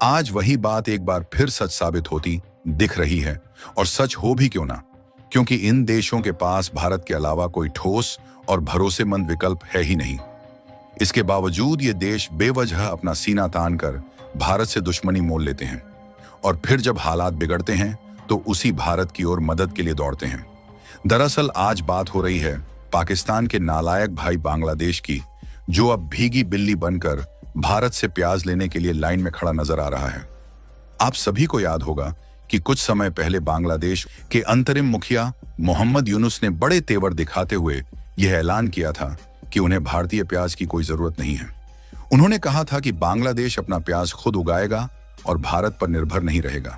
आज वही बात एक बार फिर सच साबित होती दिख रही है, और सच हो भी क्यों ना, क्योंकि इन देशों के पास भारत के अलावा कोई ठोस और भरोसेमंद विकल्प है ही नहीं। इसके बावजूद ये देश बेवजह अपना सीना तान कर भारत से दुश्मनी मोल लेते हैं, और फिर जब हालात बिगड़ते हैं तो उसी भारत की ओर मदद के लिए दौड़ते हैं। दरअसल आज बात हो रही है पाकिस्तान के नालायक भाई बांग्लादेश की, जो अब भीगी बिल्ली बनकर भारत से प्याज लेने के लिए लाइन में खड़ा नजर आ रहा है। आप सभी को याद होगा कि कुछ समय पहले बांग्लादेश के अंतरिम मुखिया मोहम्मद यूनुस ने बड़े तेवर दिखाते हुए यह ऐलान किया था कि उन्हें भारतीय प्याज की कोई जरूरत नहीं है। उन्होंने कहा था कि बांग्लादेश अपना प्याज खुद उगाएगा और भारत पर निर्भर नहीं रहेगा।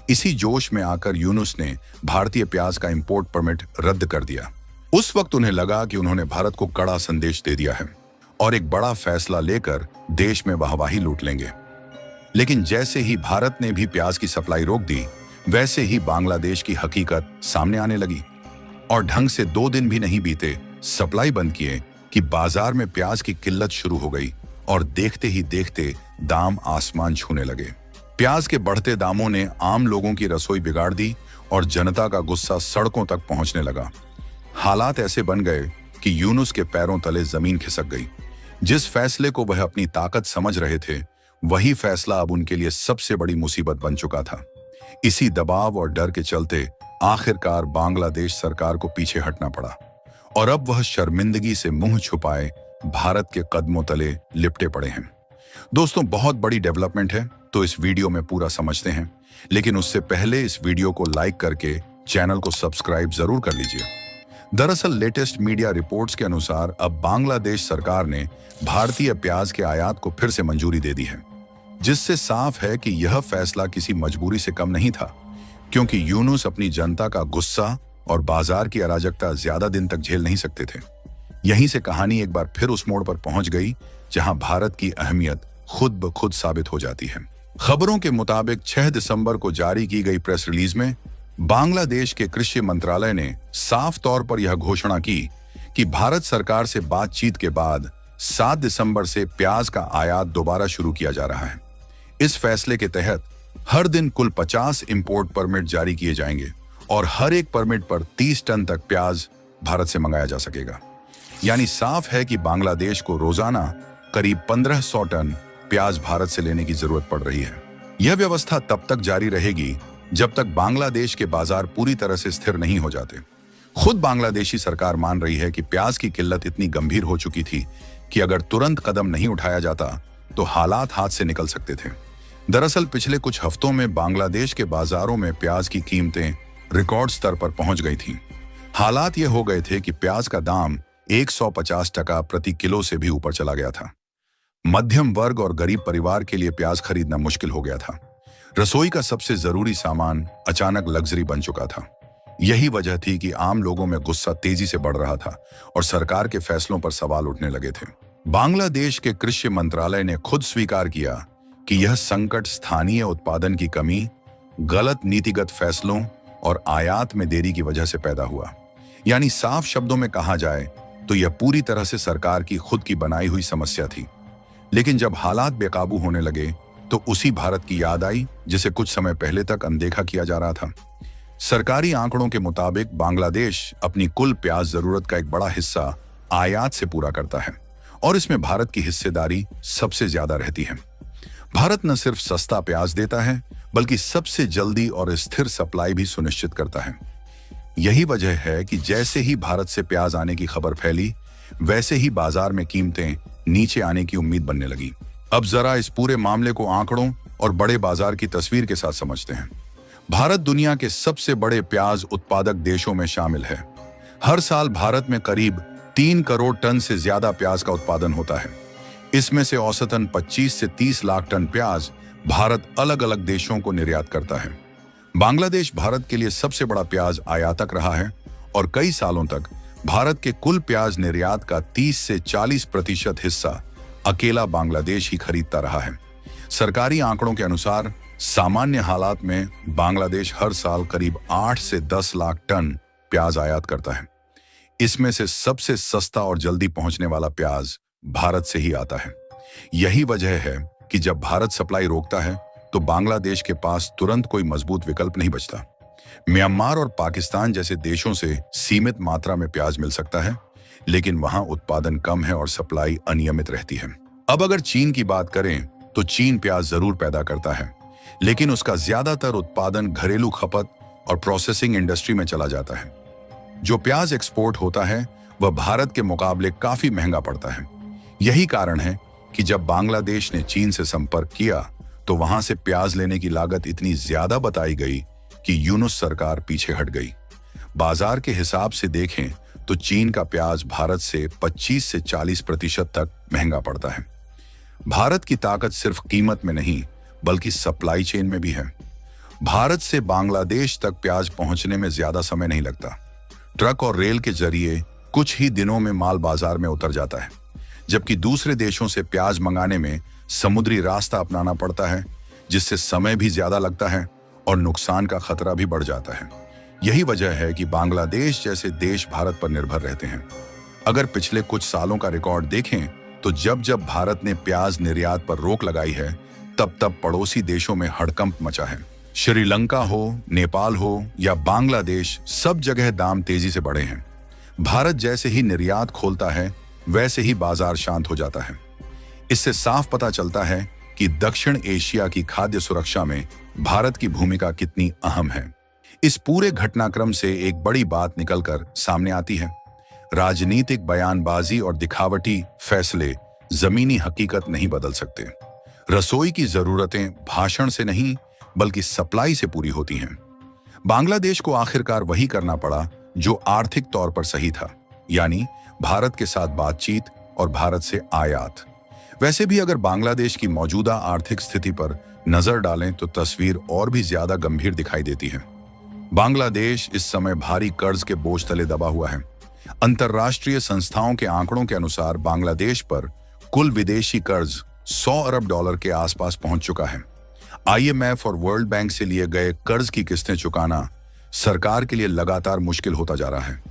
इसी जोश में आकर यूनुस ने भारतीय प्याज का इंपोर्ट परमिट रद्द कर दिया। उस वक्त उन्हें लगा कि उन्होंने भारत को कड़ा संदेश दे दिया है और एक बड़ा फैसला लेकर देश में वाहवाही लूट लेंगे। लेकिन जैसे ही भारत ने भी प्याज की सप्लाई रोक दी, वैसे ही बांग्लादेश की हकीकत सामने आने लगी, और ढंग से 2 दिन भी नहीं बीते सप्लाई बंद किए कि बाजार में प्याज की किल्लत शुरू हो गई, और देखते ही देखते दाम आसमान छूने लगे। प्याज के बढ़ते दामों ने आम लोगों की रसोई बिगाड़ दी और जनता का गुस्सा सड़कों तक पहुंचने लगा। हालात ऐसे बन गए कि यूनुस के पैरों तले जमीन खिसक गई। जिस फैसले को वह अपनी ताकत समझ रहे थे, वही फैसला अब उनके लिए सबसे बड़ी मुसीबत बन चुका था। इसी दबाव और डर के चलते आखिरकार बांग्लादेश सरकार को पीछे हटना पड़ा, और अब वह शर्मिंदगी से मुंह छुपाए भारत के कदमों तले लिपटे पड़े हैं। दोस्तों, बहुत बड़ी डेवलपमेंट है, तो इस वीडियो में पूरा समझते हैं, लेकिन उससे पहले इस वीडियो को लाइक करके चैनल को सब्सक्राइब जरूर कर लीजिए। दरअसल लेटेस्ट मीडिया रिपोर्ट्स के अनुसार अब बांग्लादेश सरकार ने भारतीय प्याज के आयात को फिर से मंजूरी दे दी है, जिससे साफ है कि यह फैसला किसी मजबूरी से कम नहीं था, क्योंकि यूनुस अपनी जनता का गुस्सा और बाजार की अराजकता ज्यादा दिन तक झेल नहीं सकते थे। यहीं से कहानी एक बार फिर उस मोड़ पर पहुंच गई जहां भारत की अहमियत खुद ब खुद साबित हो जाती है। खबरों के मुताबिक 6 दिसंबर को जारी की गई प्रेस रिलीज में बांग्लादेश के कृषि मंत्रालय ने साफ तौर पर यह घोषणा की कि भारत सरकार से बातचीत के बाद 7 दिसंबर से प्याज का आयात दोबारा शुरू किया जा रहा है। इस फैसले के तहत हर दिन कुल 50 इंपोर्ट परमिट जारी किए जाएंगे, और हर एक परमिट पर 30 टन तक प्याज भारत से मंगाया जा सकेगा। यानी साफ है कि बांग्लादेश को रोजाना करीब 1500 टन प्याज भारत से लेने की जरूरत पड़ रही है। यह व्यवस्था तब तक जारी रहेगी जब तक बांग्लादेश के बाजार पूरी तरह से स्थिर नहीं हो जाते। खुद बांग्लादेशी सरकार मान रही है कि प्याज की किल्लत इतनी गंभीर हो चुकी थी कि अगर तुरंत कदम नहीं उठाया जाता तो हालात हाथ से निकल सकते थे। दरअसल पिछले कुछ हफ्तों में बांग्लादेश के बाजारों में प्याज की कीमतें रिकॉर्ड स्तर पर पहुंच गई थीं। हालात ये हो गए थे कि प्याज का दाम 150 टका प्रति किलो से भी ऊपर चला गया था। मध्यम वर्ग और गरीब परिवार के लिए प्याज खरीदना मुश्किल हो गया था। रसोई का सबसे जरूरी सामान अचानक लग्जरी बन चुका था। यही वजह थी कि आम लोगों में गुस्सा तेजी से बढ़ रहा था और सरकार के फैसलों पर सवाल उठने लगे थे। बांग्लादेश के कृषि मंत्रालय ने खुद स्वीकार किया कि यह संकट स्थानीय उत्पादन की कमी, गलत नीतिगत फैसलों और आयात में देरी की वजह से पैदा हुआ। यानी साफ शब्दों में कहा जाए तो यह पूरी तरह से सरकार की खुद की बनाई हुई समस्या थी। लेकिन जब हालात बेकाबू होने लगे तो उसी भारत की याद आई जिसे कुछ समय पहले तक अनदेखा किया जा रहा था। सरकारी आंकड़ों के मुताबिक बांग्लादेश अपनी कुल प्याज जरूरत का एक बड़ा हिस्सा आयात से पूरा करता है, और इसमें भारत की हिस्सेदारी सबसे ज्यादा रहती है। भारत न सिर्फ सस्ता प्याज देता है, बल्कि सबसे जल्दी और स्थिर सप्लाई भी सुनिश्चित करता है। यही वजह है कि जैसे ही भारत से प्याज आने की खबर फैली, वैसे ही बाजार में कीमतें नीचे आने की उम्मीद बनने लगी। अब जरा इस पूरे मामले को आंकड़ों और बड़े बाजार की तस्वीर के साथ समझते हैं। भारत दुनिया के सबसे बड़े प्याज उत्पादक देशों में शामिल है। हर साल भारत में करीब 3 करोड़ टन से ज्यादा प्याज का उत्पादन होता है। इसमें से औसतन 25 से 30 लाख टन प्याज भारत अलग अलग देशों को निर्यात करता है। बांग्लादेश भारत के लिए सबसे बड़ा प्याज आयातक रहा है, और कई सालों तक भारत के कुल प्याज निर्यात का 30 से 40% हिस्सा अकेला बांग्लादेश ही खरीदता रहा है। सरकारी आंकड़ों के अनुसार सामान्य हालात में बांग्लादेश हर साल करीब 8 से 10 लाख टन प्याज आयात करता है। इसमें से सबसे सस्ता और जल्दी पहुंचने वाला प्याज भारत से ही आता है। यही वजह है कि जब भारत सप्लाई रोकता है तो बांग्लादेश के पास तुरंत कोई मजबूत विकल्प नहीं बचता। म्यांमार और पाकिस्तान जैसे देशों से सीमित मात्रा में प्याज मिल सकता है, लेकिन वहां उत्पादन कम है और सप्लाई अनियमित रहती है। अब अगर चीन की बात करें तो चीन प्याज जरूर पैदा करता है, लेकिन उसका ज्यादातर उत्पादन घरेलू खपत और प्रोसेसिंग इंडस्ट्री में चला जाता है। जो प्याज एक्सपोर्ट होता है वह भारत के मुकाबले काफी महंगा पड़ता है। यही कारण है कि जब बांग्लादेश ने चीन से संपर्क किया तो वहां से प्याज लेने की लागत इतनी ज्यादा बताई गई कि यूनुस सरकार पीछे हट गई। बाजार के हिसाब से देखें तो चीन का प्याज भारत से 25 से 40% तक महंगा पड़ता है। भारत की ताकत सिर्फ कीमत में नहीं बल्कि सप्लाई चेन में भी है। भारत से बांग्लादेश तक प्याज पहुंचने में ज्यादा समय नहीं लगता। ट्रक और रेल के जरिए कुछ ही दिनों में माल बाजार में उतर जाता है, जबकि दूसरे देशों से प्याज मंगाने में समुद्री रास्ता अपनाना पड़ता है, जिससे समय भी ज्यादा लगता है और नुकसान का खतरा भी बढ़ जाता है। यही वजह है कि बांग्लादेश जैसे देश भारत पर निर्भर रहते हैं। अगर पिछले कुछ सालों का रिकॉर्ड देखें तो जब जब भारत ने प्याज निर्यात पर रोक लगाई है तब तब पड़ोसी देशों में हड़कंप मचा है। श्रीलंका हो, नेपाल हो या बांग्लादेश, सब जगह दाम तेजी से बढ़े हैं। भारत जैसे ही निर्यात खोलता है वैसे ही बाजार शांत हो जाता है। इससे साफ पता चलता है कि दक्षिण एशिया की खाद्य सुरक्षा में भारत की भूमिका कितनी अहम है। इस पूरे घटनाक्रम से एक बड़ी बात निकलकर सामने आती है। राजनीतिक बयानबाजी और दिखावटी फैसले जमीनी हकीकत नहीं बदल सकते। रसोई की जरूरतें भाषण से नहीं बल्कि सप्लाई से पूरी होती हैं। बांग्लादेश को आखिरकार वही करना पड़ा जो आर्थिक तौर पर सही था, यानी भारत के साथ बातचीत और भारत से आयात। वैसे भी अगर बांग्लादेश की मौजूदा आर्थिक स्थिति पर नजर डालें तो तस्वीर और भी ज्यादा गंभीर दिखाई देती है। बांग्लादेश इस समय भारी कर्ज के बोझ तले दबा हुआ है। अंतर्राष्ट्रीय संस्थाओं के आंकड़ों के अनुसार बांग्लादेश पर कुल विदेशी कर्ज 100 अरब डॉलर के आसपास पहुंच चुका है। IMF और वर्ल्ड बैंक से लिए गए कर्ज की किस्तें चुकाना सरकार के लिए लगातार मुश्किल होता जा रहा है।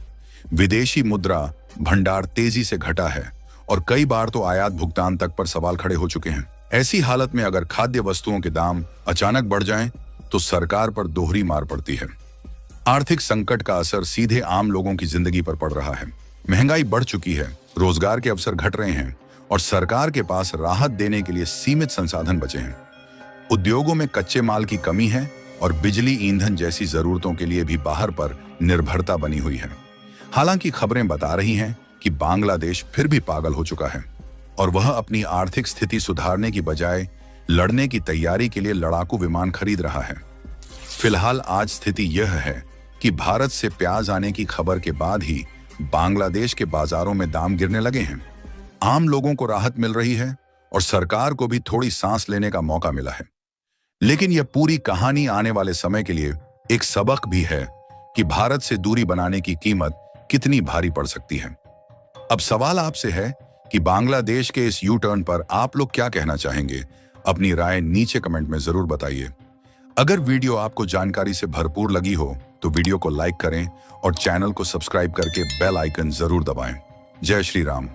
विदेशी मुद्रा भंडार तेजी से घटा है और कई बार तो आयात भुगतान तक पर सवाल खड़े हो चुके हैं। ऐसी हालत में अगर खाद्य वस्तुओं के दाम अचानक बढ़ जाएं तो सरकार पर दोहरी मार पड़ती है। आर्थिक संकट का असर सीधे आम लोगों की जिंदगी पर पड़ रहा है। महंगाई बढ़ चुकी है, रोजगार के अवसर घट रहे हैं और सरकार के पास राहत देने के लिए सीमित संसाधन बचे हैं। उद्योगों में कच्चे माल की कमी है और बिजली, ईंधन जैसी जरूरतों के लिए भी बाहर पर निर्भरता बनी हुई है। हालांकि खबरें बता रही हैं कि बांग्लादेश फिर भी पागल हो चुका है और वह अपनी आर्थिक स्थिति सुधारने की बजाय लड़ने की तैयारी के लिए लड़ाकू विमान खरीद रहा है। फिलहाल आज स्थिति यह है कि भारत से प्याज आने की खबर के बाद ही बांग्लादेश के बाजारों में दाम गिरने लगे हैं। आम लोगों को राहत मिल रही है और सरकार को भी थोड़ी सांस लेने का मौका मिला है। लेकिन यह पूरी कहानी आने वाले समय के लिए एक सबक भी है कि भारत से दूरी बनाने की कीमत कितनी भारी पड़ सकती है। अब सवाल आपसे है कि बांग्लादेश के इस यू टर्न पर आप लोग क्या कहना चाहेंगे? अपनी राय नीचे कमेंट में जरूर बताइए। अगर वीडियो आपको जानकारी से भरपूर लगी हो तो वीडियो को लाइक करें और चैनल को सब्सक्राइब करके बेल आइकन जरूर दबाएं। जय श्री राम।